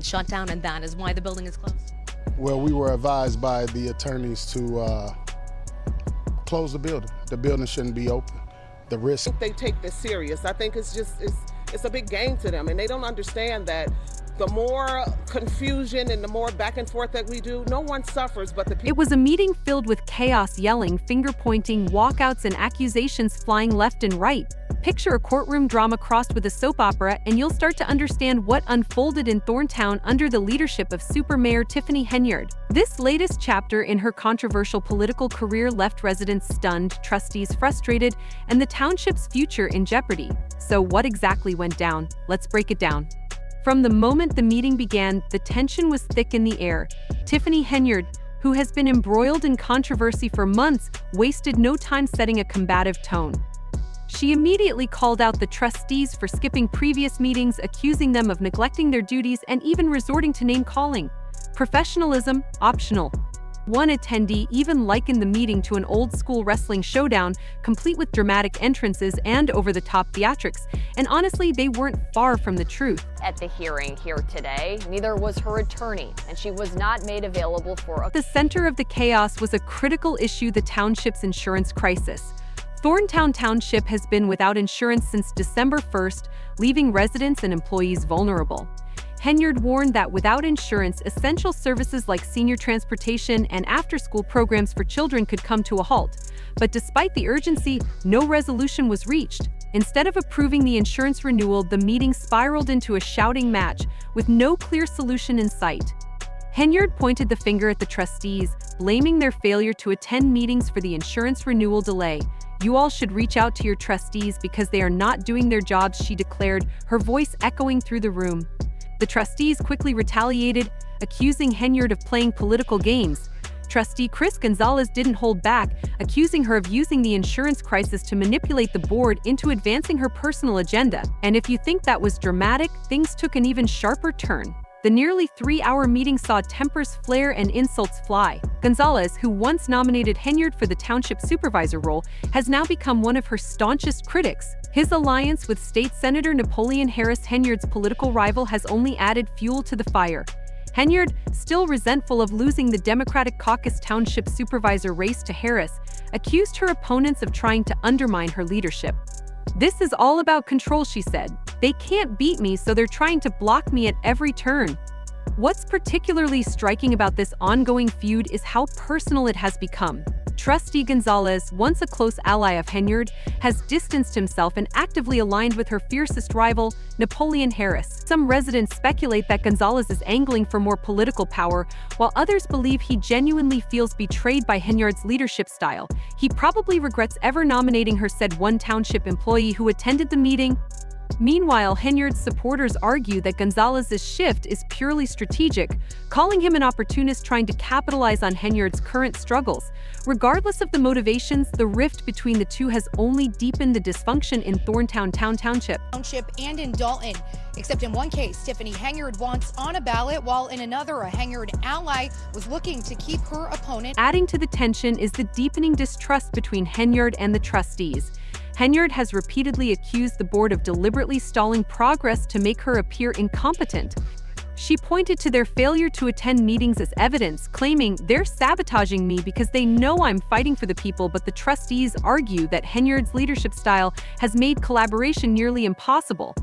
shut down, and that is why the building is closed? Well, we were advised by the attorneys to close the building. The building shouldn't be open. The risk. They take this serious. I think it's a big game to them, and they don't understand that the more confusion and the more back and forth that we do, no one suffers but the people. It was a meeting filled with chaos, yelling, finger-pointing, walkouts, and accusations flying left and right. Picture a courtroom drama crossed with a soap opera, and you'll start to understand what unfolded in Thorntown under the leadership of Super Mayor Tiffany Henyard. This latest chapter in her controversial political career left residents stunned, trustees frustrated, and the township's future in jeopardy. So what exactly went down? Let's break it down. From the moment the meeting began, the tension was thick in the air. Tiffany Henyard, who has been embroiled in controversy for months, wasted no time setting a combative tone. She immediately called out the trustees for skipping previous meetings, accusing them of neglecting their duties and even resorting to name-calling. Professionalism, optional. One attendee even likened the meeting to an old-school wrestling showdown, complete with dramatic entrances and over-the-top theatrics. And honestly, they weren't far from the truth. At the hearing here today, neither was her attorney, and she was not made available for the center of the chaos was a critical issue: the township's insurance crisis. Thorntown Township has been without insurance since December 1st, leaving residents and employees vulnerable. Henyard warned that without insurance, essential services like senior transportation and after-school programs for children could come to a halt. But despite the urgency, no resolution was reached. Instead of approving the insurance renewal, the meeting spiraled into a shouting match with no clear solution in sight. Henyard pointed the finger at the trustees, blaming their failure to attend meetings for the insurance renewal delay. "You all should reach out to your trustees because they are not doing their jobs," she declared, her voice echoing through the room. The trustees quickly retaliated, accusing Henyard of playing political games. Trustee Chris Gonzalez didn't hold back, accusing her of using the insurance crisis to manipulate the board into advancing her personal agenda. And if you think that was dramatic, things took an even sharper turn. The nearly 3-hour meeting saw tempers flare and insults fly. Gonzalez, who once nominated Henyard for the township supervisor role, has now become one of her staunchest critics. His alliance with State Senator Napoleon Harris, Henyard's political rival, has only added fuel to the fire. Henyard, still resentful of losing the Democratic caucus township supervisor race to Harris, accused her opponents of trying to undermine her leadership. "This is all about control," she said. "They can't beat me, so they're trying to block me at every turn." What's particularly striking about this ongoing feud is how personal it has become. Trustee Gonzalez, once a close ally of Henyard, has distanced himself and actively aligned with her fiercest rival, Napoleon Harris. Some residents speculate that Gonzalez is angling for more political power, while others believe he genuinely feels betrayed by Henyard's leadership style. He probably regrets ever nominating her, said one township employee who attended the meeting. Meanwhile, Henyard's supporters argue that Gonzalez's shift is purely strategic, calling him an opportunist trying to capitalize on Henyard's current struggles. Regardless of the motivations, the rift between the two has only deepened the dysfunction in Thorntown Township. And in Dalton. Except in one case, Tiffany Henyard wants on a ballot, while in another, a Henyard ally was looking to keep her opponent. Adding to the tension is the deepening distrust between Henyard and the trustees. Henyard has repeatedly accused the board of deliberately stalling progress to make her appear incompetent. She pointed to their failure to attend meetings as evidence, claiming, "They're sabotaging me because they know I'm fighting for the people," but the trustees argue that Henyard's leadership style has made collaboration nearly impossible.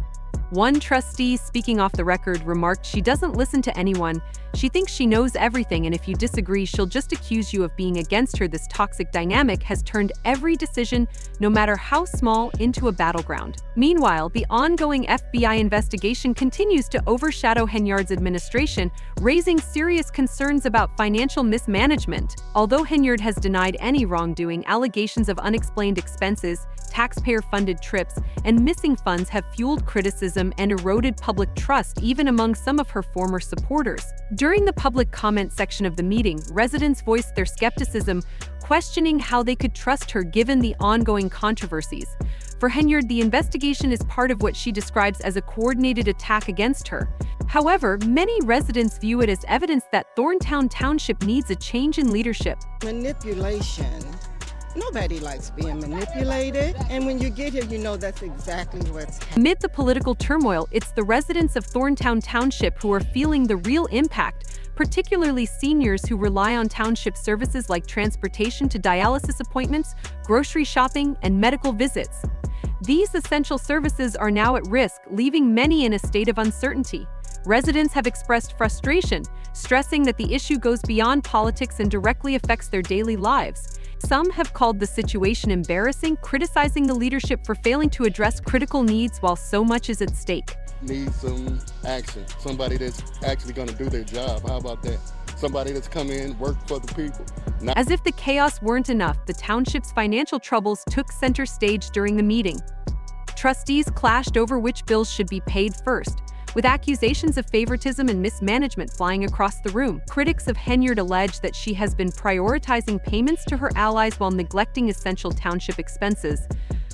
One trustee, speaking off the record, remarked, "She doesn't listen to anyone. She thinks she knows everything, and if you disagree, she'll just accuse you of being against her." This toxic dynamic has turned every decision, no matter how small, into a battleground. Meanwhile, the ongoing FBI investigation continues to overshadow Henyard's administration, raising serious concerns about financial mismanagement. Although Henyard has denied any wrongdoing, allegations of unexplained expenses, taxpayer-funded trips, and missing funds have fueled criticism and eroded public trust even among some of her former supporters. During the public comment section of the meeting, residents voiced their skepticism, questioning how they could trust her given the ongoing controversies. For Henyard, the investigation is part of what she describes as a coordinated attack against her. However, many residents view it as evidence that Thorntown Township needs a change in leadership. Manipulation Nobody likes being manipulated, and when you get here, you know that's exactly what's happening. Amid the political turmoil, it's the residents of Thorntown Township who are feeling the real impact, particularly seniors who rely on township services like transportation to dialysis appointments, grocery shopping, and medical visits. These essential services are now at risk, leaving many in a state of uncertainty. Residents have expressed frustration, stressing that the issue goes beyond politics and directly affects their daily lives. Some have called the situation embarrassing, criticizing the leadership for failing to address critical needs while so much is at stake. Need some action, somebody that's actually going to do their job. How about that? Somebody that's come in, work for the people. As if the chaos weren't enough, the township's financial troubles took center stage during the meeting. Trustees clashed over which bills should be paid first, with accusations of favoritism and mismanagement flying across the room. Critics of Henyard allege that she has been prioritizing payments to her allies while neglecting essential township expenses.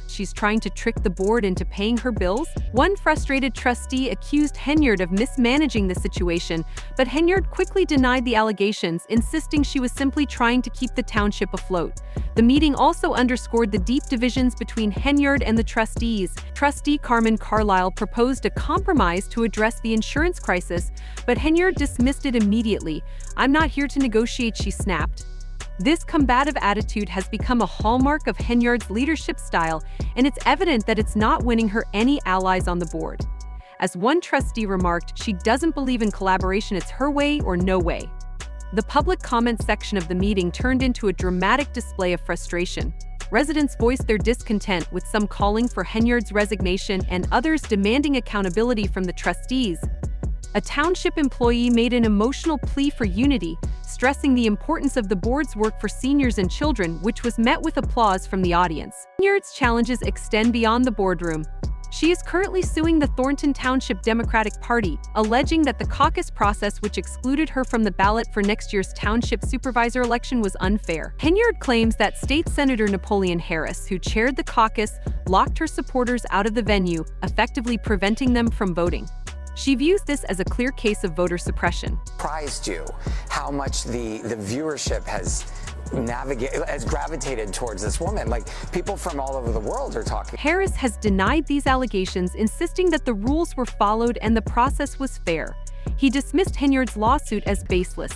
She's trying to trick the board into paying her bills. One frustrated trustee accused Henyard of mismanaging the situation, but Henyard quickly denied the allegations, insisting she was simply trying to keep the township afloat. The meeting also underscored the deep divisions between Henyard and the trustees. Trustee Carmen Carlisle proposed a compromise to address the insurance crisis, but Henyard dismissed it immediately. "I'm not here to negotiate," she snapped. This combative attitude has become a hallmark of Henyard's leadership style, and it's evident that it's not winning her any allies on the board. As one trustee remarked, she doesn't believe in collaboration, it's her way or no way. The public comment section of the meeting turned into a dramatic display of frustration. Residents voiced their discontent, with some calling for Henyard's resignation and others demanding accountability from the trustees. A township employee made an emotional plea for unity, stressing the importance of the board's work for seniors and children, which was met with applause from the audience. Henyard's challenges extend beyond the boardroom. She is currently suing the Thornton Township Democratic Party, alleging that the caucus process which excluded her from the ballot for next year's township supervisor election was unfair. Henyard claims that State Senator Napoleon Harris, who chaired the caucus, locked her supporters out of the venue, effectively preventing them from voting. She views this as a clear case of voter suppression. Surprised you how much the viewership has gravitated towards this woman. Like, people from all over the world are talking. Harris has denied these allegations, insisting that the rules were followed and the process was fair. He dismissed Henyard's lawsuit as baseless.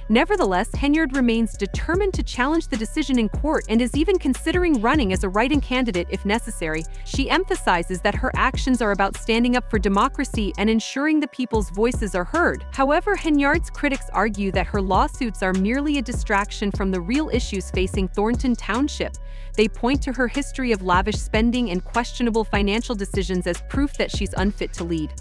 Nevertheless, Henyard remains determined to challenge the decision in court and is even considering running as a write-in candidate if necessary. She emphasizes that her actions are about standing up for democracy and ensuring the people's voices are heard. However, Henyard's critics argue that her lawsuits are merely a distraction from the real issues facing Thornton Township. They point to her history of lavish spending and questionable financial decisions as proof that she's unfit to lead.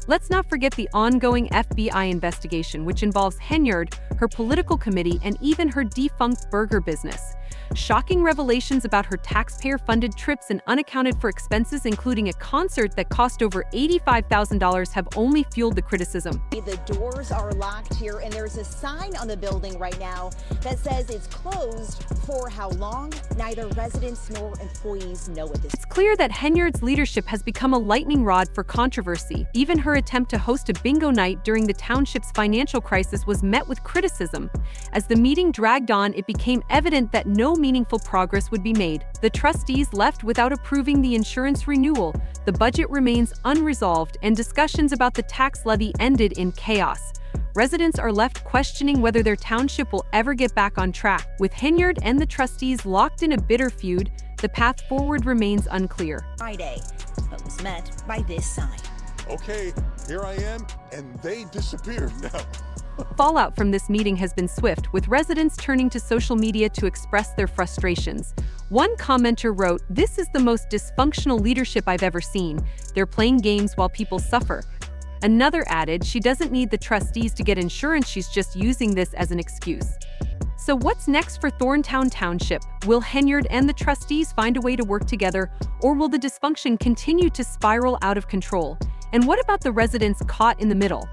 Let's not forget the ongoing FBI investigation, which involves Henyard, her political committee, and even her defunct burger business. Shocking revelations about her taxpayer-funded trips and unaccounted-for expenses, including a concert that cost over $85,000, have only fueled the criticism. The doors are locked here, and there's a sign on the building right now that says it's closed. For how long? Neither residents nor employees know at this. It's clear that Henyard's leadership has become a lightning rod for controversy. Even her attempt to host a bingo night during the township's financial crisis was met with criticism. As the meeting dragged on, it became evident that no meaningful progress would be made. The trustees left without approving the insurance renewal, the budget remains unresolved, and discussions about the tax levy ended in chaos. Residents are left questioning whether their township will ever get back on track. With Henyard and the trustees locked in a bitter feud, the path forward remains unclear. Friday, but was met by this sign. Okay, here I am, and they disappeared now. Fallout from this meeting has been swift, with residents turning to social media to express their frustrations. One commenter wrote, "This is the most dysfunctional leadership I've ever seen. They're playing games while people suffer." Another added, "She doesn't need the trustees to get insurance, she's just using this as an excuse." So what's next for Thorntown Township? Will Henyard and the trustees find a way to work together, or will the dysfunction continue to spiral out of control? And what about the residents caught in the middle?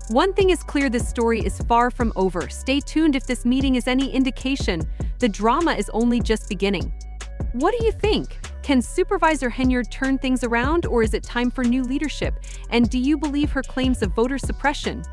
One thing is clear, this story is far from over. Stay tuned if this meeting is any indication. The drama is only just beginning. What do you think? Can Supervisor Henyard turn things around, or is it time for new leadership? And do you believe her claims of voter suppression?